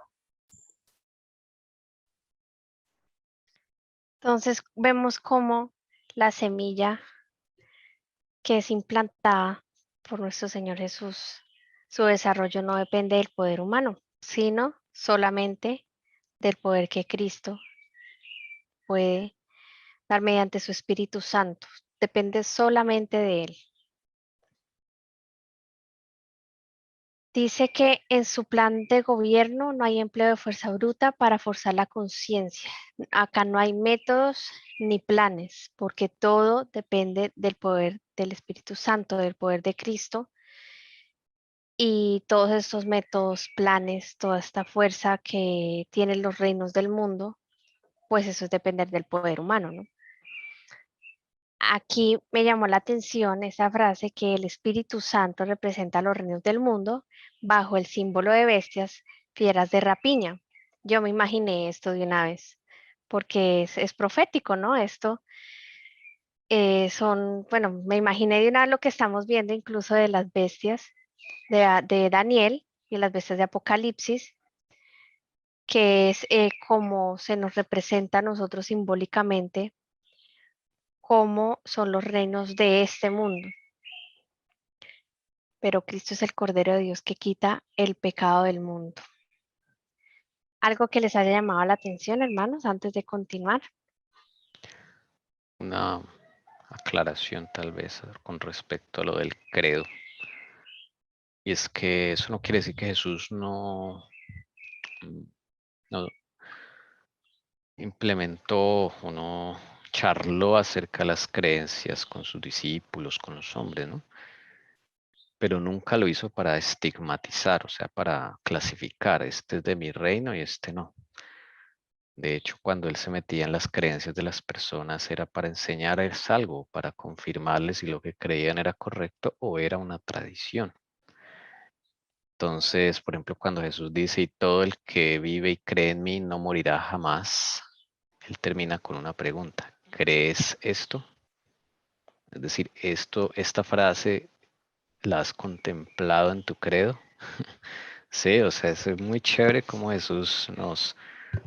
Entonces vemos cómo la semilla que es implantada por nuestro Señor Jesús, su desarrollo no depende del poder humano, sino solamente del poder que Cristo puede dar mediante su Espíritu Santo. Depende solamente de Él. Dice que en su plan de gobierno no hay empleo de fuerza bruta para forzar la conciencia. Acá no hay métodos ni planes, porque todo depende del poder del Espíritu Santo, del poder de Cristo. Y todos estos métodos, planes, toda esta fuerza que tienen los reinos del mundo, pues eso es depender del poder humano, ¿no? Aquí me llamó la atención esa frase que el Espíritu Santo representa a los reinos del mundo bajo el símbolo de bestias, fieras de rapiña. Yo me imaginé esto de una vez, porque es profético, ¿no? Esto bueno, me imaginé de una vez lo que estamos viendo incluso de las bestias de Daniel y las bestias de Apocalipsis, que es como se nos representa a nosotros simbólicamente, cómo son los reinos de este mundo. Pero Cristo es el Cordero de Dios que quita el pecado del mundo. ¿Algo que les haya llamado la atención, hermanos, antes de continuar? Una aclaración tal vez con respecto a lo del credo. Y es que eso no quiere decir que Jesús no implementó o no charló acerca de las creencias con sus discípulos, con los hombres, ¿no? Pero nunca lo hizo para estigmatizar, o sea, para clasificar, este es de mi reino y este no. De hecho, cuando él se metía en las creencias de las personas era para enseñarles algo, para confirmarles si lo que creían era correcto o era una tradición. Entonces, por ejemplo, cuando Jesús dice, y todo el que vive y cree en mí no morirá jamás, él termina con una pregunta. ¿Crees esto? Es decir, esta frase, ¿la has contemplado en tu credo? Sí, o sea, es muy chévere como Jesús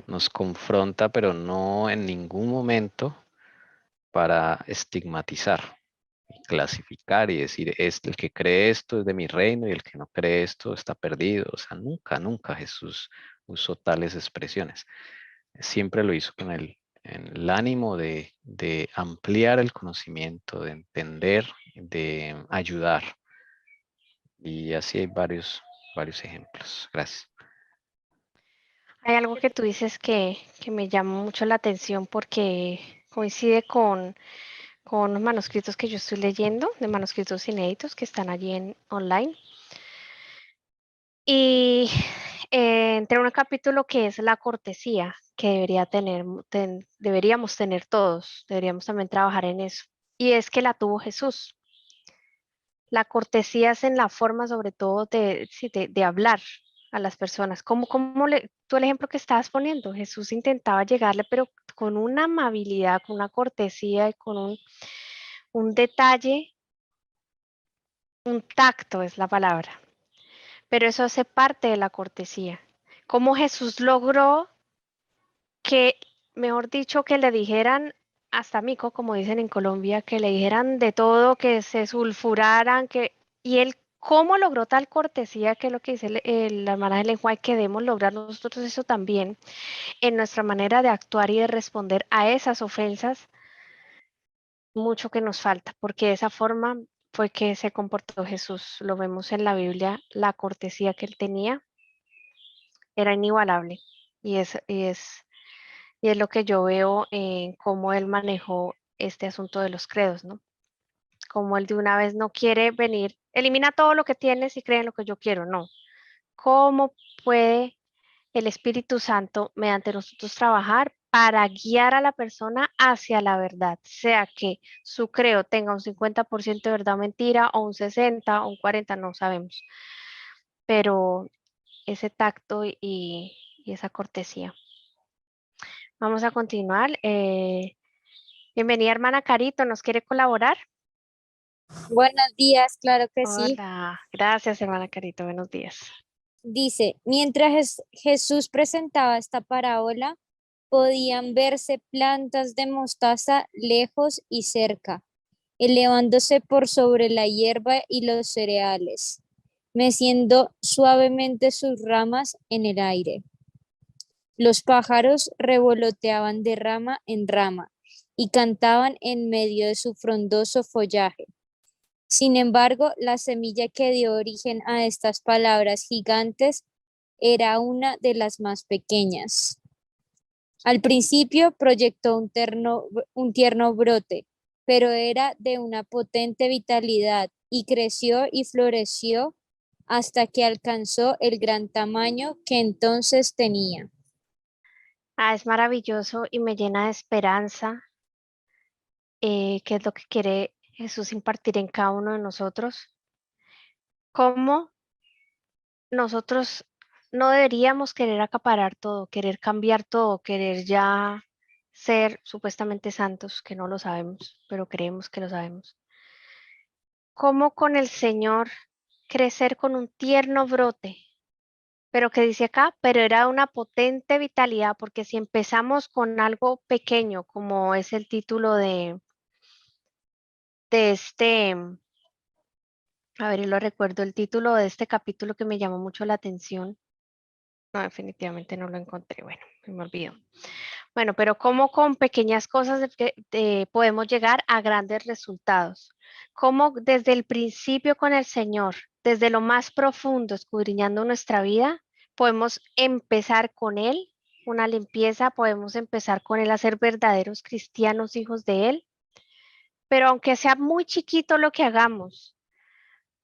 nos confronta, pero no en ningún momento para estigmatizar, y clasificar y decir, el que cree esto es de mi reino y el que no cree esto está perdido. O sea, nunca Jesús usó tales expresiones. Siempre lo hizo con en el ánimo de ampliar el conocimiento, de entender, de ayudar. Y así hay varios ejemplos. Gracias. Hay algo que tú dices que me llama mucho la atención porque coincide con los manuscritos que yo estoy leyendo, de manuscritos inéditos que están allí online. Y entré en un capítulo que es la cortesía, que deberíamos tener todos, deberíamos también trabajar en eso. Y es que la tuvo Jesús. La cortesía es en la forma, sobre todo, de hablar a las personas. Tú el ejemplo que estabas poniendo, Jesús intentaba llegarle, pero con una amabilidad, con una cortesía y con un detalle, un tacto es la palabra. Pero eso hace parte de la cortesía. Cómo Jesús logró que, mejor dicho, que le dijeran hasta mico, como dicen en Colombia, que le dijeran de todo, que se sulfuraran, y él cómo logró tal cortesía, que es lo que dice la hermana Ellen White, que debemos lograr nosotros eso también en nuestra manera de actuar y de responder a esas ofensas, mucho que nos falta, porque de esa forma fue que se comportó Jesús. Lo vemos en la Biblia, la cortesía que él tenía era inigualable y es lo que yo veo en cómo él manejó este asunto de los credos, ¿no? Como él de una vez no quiere venir, elimina todo lo que tienes y cree en lo que yo quiero, no. ¿Cómo puede el Espíritu Santo mediante nosotros trabajar para guiar a la persona hacia la verdad? Sea que su creo tenga un 50% de verdad o mentira, o un 60, o un 40, no sabemos. Pero ese tacto y esa cortesía. Vamos a continuar. Bienvenida, hermana Carito, ¿nos quiere colaborar? Buenos días, claro que sí. Hola, gracias, hermana Carito, buenos días. Dice, mientras Jesús presentaba esta parábola, podían verse plantas de mostaza lejos y cerca, elevándose por sobre la hierba y los cereales, meciendo suavemente sus ramas en el aire. Los pájaros revoloteaban de rama en rama y cantaban en medio de su frondoso follaje. Sin embargo, la semilla que dio origen a estas palabras gigantes era una de las más pequeñas. Al principio proyectó un tierno brote, pero era de una potente vitalidad y creció y floreció hasta que alcanzó el gran tamaño que entonces tenía. Es maravilloso y me llena de esperanza, que es lo que quiere Jesús impartir en cada uno de nosotros. Cómo nosotros no deberíamos querer acaparar todo, querer cambiar todo, querer ya ser supuestamente santos, que no lo sabemos, pero creemos que lo sabemos. Cómo con el Señor crecer con un tierno brote, pero que dice acá, pero era una potente vitalidad, porque si empezamos con algo pequeño, como es el título de este, a ver, y lo recuerdo, el título de este capítulo que me llamó mucho la atención. No, definitivamente no lo encontré, bueno, me olvidó. Bueno, pero cómo con pequeñas cosas podemos llegar a grandes resultados. Cómo desde el principio con el Señor, desde lo más profundo, escudriñando nuestra vida, podemos empezar con Él, una limpieza, podemos empezar con Él a ser verdaderos cristianos, hijos de Él. Pero aunque sea muy chiquito lo que hagamos,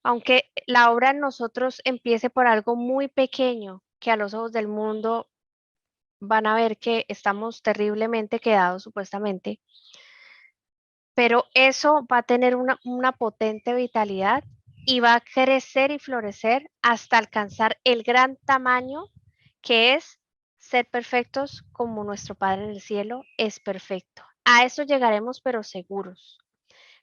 aunque la obra en nosotros empiece por algo muy pequeño, que a los ojos del mundo van a ver que estamos terriblemente quedados supuestamente, pero eso va a tener una potente vitalidad y va a crecer y florecer hasta alcanzar el gran tamaño que es ser perfectos como nuestro Padre en el cielo es perfecto. A eso llegaremos, pero seguros.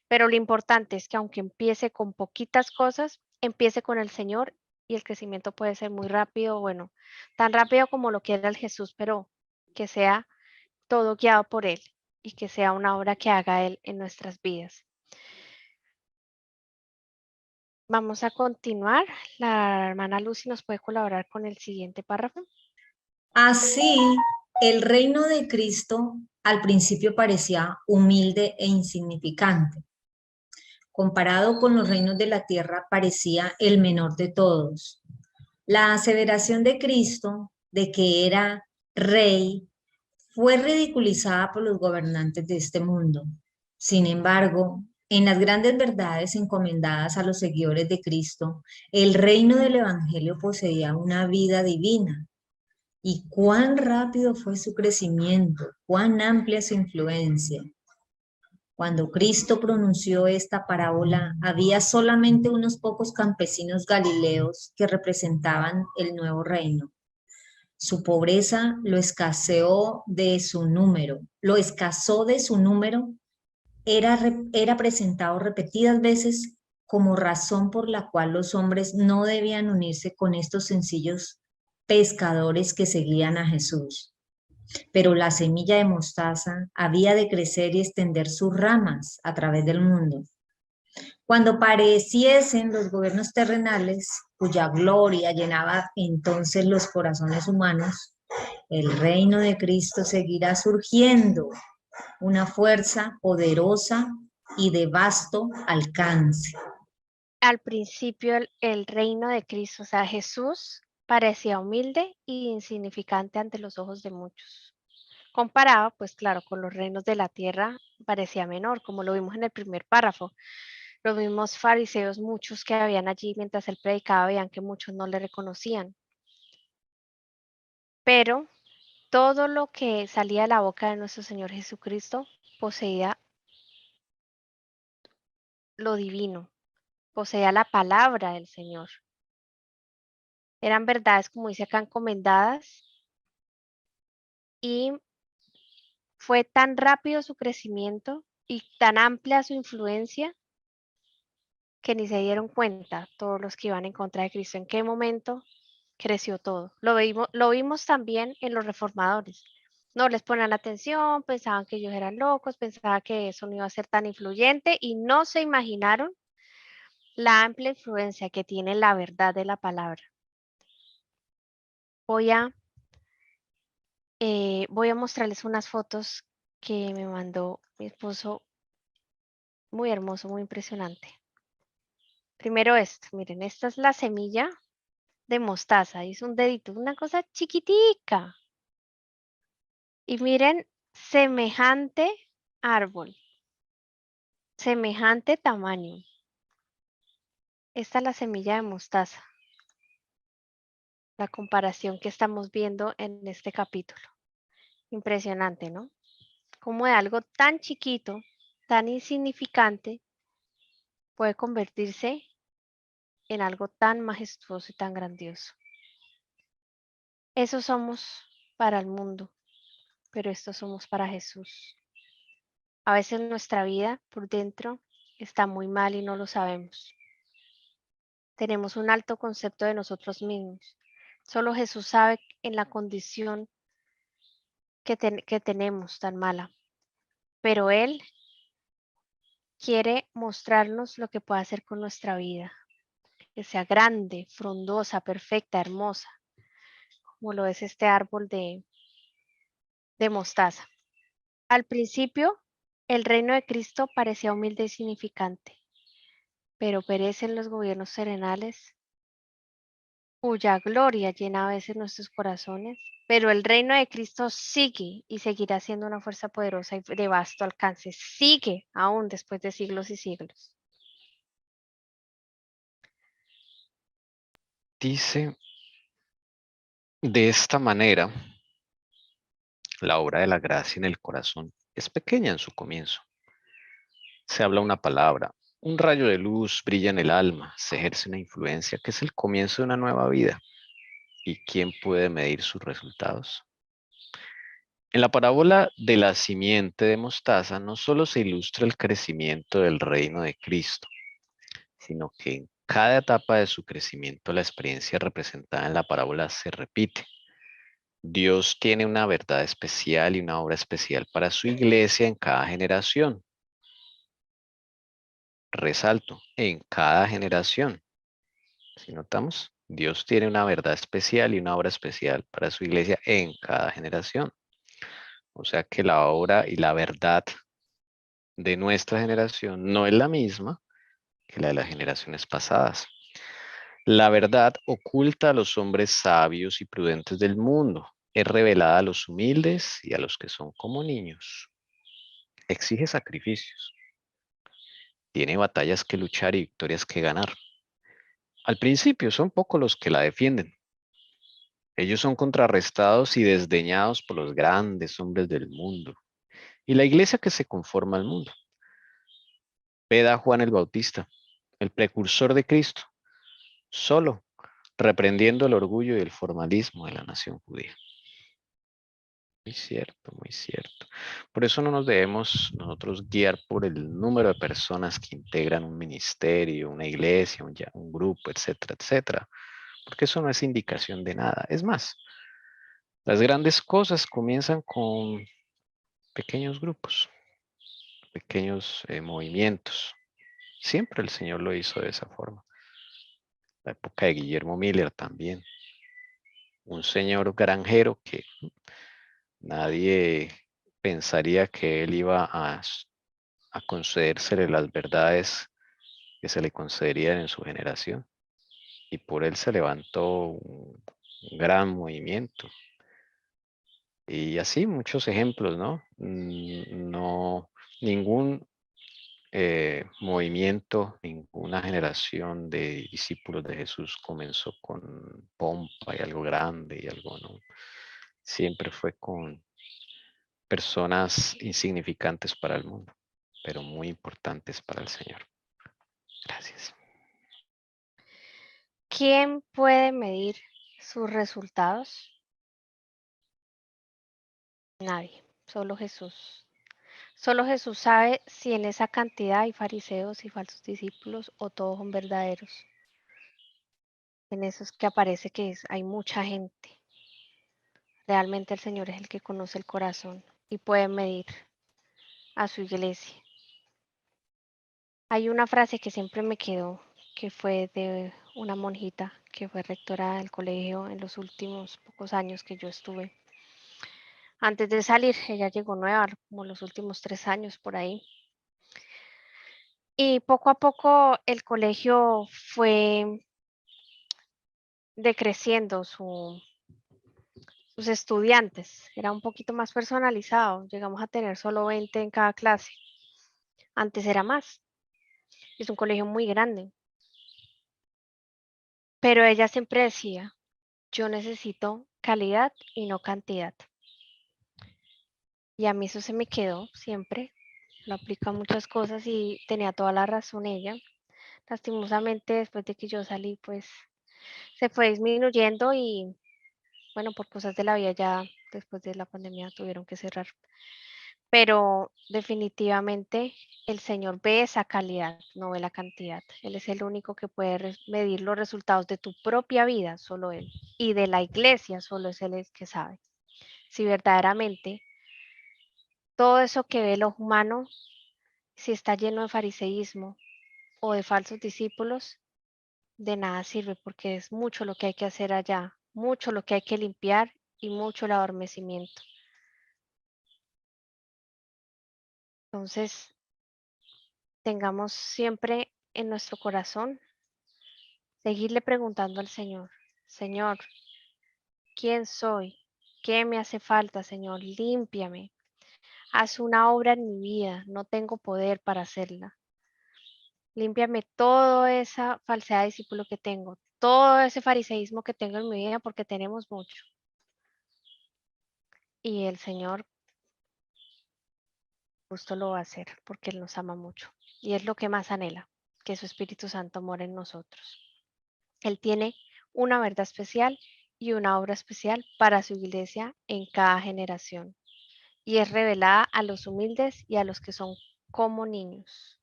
Pero lo importante es que aunque empiece con poquitas cosas, empiece con el Señor y el crecimiento puede ser muy rápido, bueno, tan rápido como lo quiera el Jesús, pero que sea todo guiado por Él y que sea una obra que haga Él en nuestras vidas. Vamos a continuar. La hermana Lucy nos puede colaborar con el siguiente párrafo. Así, el reino de Cristo al principio parecía humilde e insignificante. Comparado con los reinos de la tierra, parecía el menor de todos. La aseveración de Cristo de que era rey fue ridiculizada por los gobernantes de este mundo. Sin embargo, En las grandes verdades encomendadas a los seguidores de Cristo, el reino del Evangelio poseía una vida divina. Y cuán rápido fue su crecimiento, cuán amplia su influencia. Cuando Cristo pronunció esta parábola, había solamente unos pocos campesinos galileos que representaban el nuevo reino. Su pobreza lo escaseó de su número, era presentado repetidas veces como razón por la cual los hombres no debían unirse con estos sencillos pescadores que seguían a Jesús. Pero la semilla de mostaza había de crecer y extender sus ramas a través del mundo. Cuando pareciesen los gobiernos terrenales, cuya gloria llenaba entonces los corazones humanos, el reino de Cristo seguirá surgiendo, una fuerza poderosa y de vasto alcance. Al principio el reino de Cristo, o sea, Jesús, parecía humilde y insignificante ante los ojos de muchos. Comparado, pues claro, con los reinos de la tierra, parecía menor, como lo vimos en el primer párrafo. Los mismos fariseos, muchos que habían allí mientras él predicaba, veían que muchos no le reconocían. Pero todo lo que salía de la boca de nuestro Señor Jesucristo poseía lo divino, poseía la palabra del Señor. Eran verdades, como dice acá, encomendadas, y fue tan rápido su crecimiento y tan amplia su influencia que ni se dieron cuenta todos los que iban en contra de Cristo en qué momento creció todo. Lo vimos también en los reformadores. No les ponían atención, pensaban que ellos eran locos, pensaban que eso no iba a ser tan influyente y no se imaginaron la amplia influencia que tiene la verdad de la palabra. Voy a mostrarles unas fotos que me mandó mi esposo, muy hermoso, muy impresionante. Primero esto, miren, esta es la semilla de mostaza, es un dedito, una cosa chiquitica. Y miren, semejante árbol, semejante tamaño. Esta es la semilla de mostaza, la comparación que estamos viendo en este capítulo. Impresionante, ¿no? Como de algo tan chiquito, tan insignificante, puede convertirse en algo tan majestuoso y tan grandioso. Eso somos para el mundo, pero esto somos para Jesús. A veces nuestra vida por dentro está muy mal y no lo sabemos. Tenemos un alto concepto de nosotros mismos. Solo Jesús sabe en la condición que tenemos tan mala. Pero Él quiere mostrarnos lo que puede hacer con nuestra vida. Que sea grande, frondosa, perfecta, hermosa. Como lo es este árbol de mostaza. Al principio, el reino de Cristo parecía humilde y significante. Pero perecen los gobiernos terrenales, cuya gloria llena a veces nuestros corazones, pero el reino de Cristo sigue y seguirá siendo una fuerza poderosa y de vasto alcance, sigue aún después de siglos y siglos. Dice, de esta manera, la obra de la gracia en el corazón es pequeña en su comienzo. Se habla una palabra, un rayo de luz brilla en el alma, se ejerce una influencia que es el comienzo de una nueva vida. ¿Y quién puede medir sus resultados? En la parábola de la simiente de mostaza no solo se ilustra el crecimiento del reino de Cristo, sino que en cada etapa de su crecimiento la experiencia representada en la parábola se repite. Dios tiene una verdad especial y una obra especial para su iglesia en cada generación. Resalto, en cada generación. Si notamos, Dios tiene una verdad especial y una obra especial para su iglesia en cada generación. O sea que la obra y la verdad de nuestra generación no es la misma que la de las generaciones pasadas. La verdad oculta a los hombres sabios y prudentes del mundo. Es revelada a los humildes y a los que son como niños. Exige sacrificios. Tiene batallas que luchar y victorias que ganar. Al principio son pocos los que la defienden. Ellos son contrarrestados y desdeñados por los grandes hombres del mundo y la iglesia que se conforma al mundo. Veda a Juan el Bautista, el precursor de Cristo, solo reprendiendo el orgullo y el formalismo de la nación judía. Muy cierto, muy cierto. Por eso no nos debemos nosotros guiar por el número de personas que integran un ministerio, una iglesia, un grupo, etcétera, etcétera, porque eso no es indicación de nada. Es más, las grandes cosas comienzan con pequeños grupos, pequeños movimientos. Siempre el Señor lo hizo de esa forma. La época de Guillermo Miller también. Un señor granjero que nadie pensaría que él iba a concedérsele las verdades que se le concederían en su generación. Y por él se levantó un gran movimiento. Y así muchos ejemplos, ¿no? No, ningún movimiento, ninguna generación de discípulos de Jesús comenzó con pompa y algo grande y algo, ¿no? Siempre fue con personas insignificantes para el mundo, pero muy importantes para el Señor. Gracias. ¿Quién puede medir sus resultados? Nadie, solo Jesús. Solo Jesús sabe si en esa cantidad hay fariseos y falsos discípulos o todos son verdaderos. En eso es que aparece que hay mucha gente. Realmente el Señor es el que conoce el corazón y puede medir a su iglesia. Hay una frase que siempre me quedó, que fue de una monjita que fue rectora del colegio en los últimos pocos años que yo estuve. Antes de salir, ella llegó nueva, como los últimos 3 años por ahí. Y poco a poco el colegio fue decreciendo sus estudiantes. Era un poquito más personalizado. Llegamos a tener solo 20 en cada clase. Antes era más. Es un colegio muy grande. Pero ella siempre decía, yo necesito calidad y no cantidad. Y a mí eso se me quedó siempre. Lo aplica a muchas cosas y tenía toda la razón ella. Lastimosamente, después de que yo salí, pues se fue disminuyendo y bueno, por cosas de la vida ya después de la pandemia tuvieron que cerrar. Pero definitivamente el Señor ve esa calidad, no ve la cantidad. Él es el único que puede medir los resultados de tu propia vida, solo Él. Y de la iglesia, solo es Él el que sabe. Si verdaderamente todo eso que ve los humanos, si está lleno de fariseísmo o de falsos discípulos, de nada sirve porque es mucho lo que hay que hacer allá, mucho lo que hay que limpiar y mucho el adormecimiento. Entonces, tengamos siempre en nuestro corazón seguirle preguntando al Señor, Señor, ¿quién soy? ¿Qué me hace falta, Señor? Límpiame. Haz una obra en mi vida, no tengo poder para hacerla. Límpiame toda esa falsedad de discípulo que tengo, todo ese fariseísmo que tengo en mi vida, porque tenemos mucho. Y el Señor justo lo va a hacer, porque Él nos ama mucho. Y es lo que más anhela, que su Espíritu Santo more en nosotros. Él tiene una verdad especial y una obra especial para su iglesia en cada generación. Y es revelada a los humildes y a los que son como niños.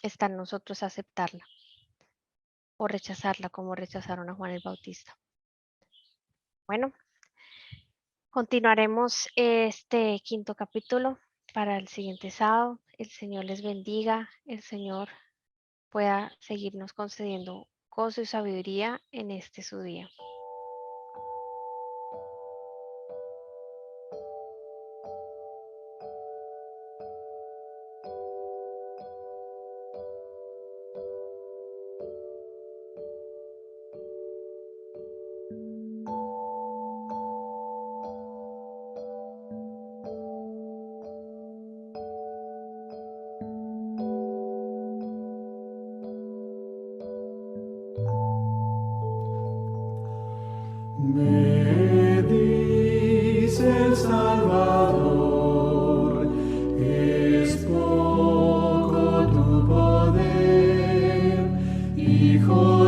Está en nosotros aceptarla o rechazarla como rechazaron a Juan el Bautista. Bueno, continuaremos este quinto capítulo para el siguiente sábado. El Señor les bendiga, el Señor pueda seguirnos concediendo gozo y sabiduría en este su día. Me dice el Salvador, es poco tu poder, Hijo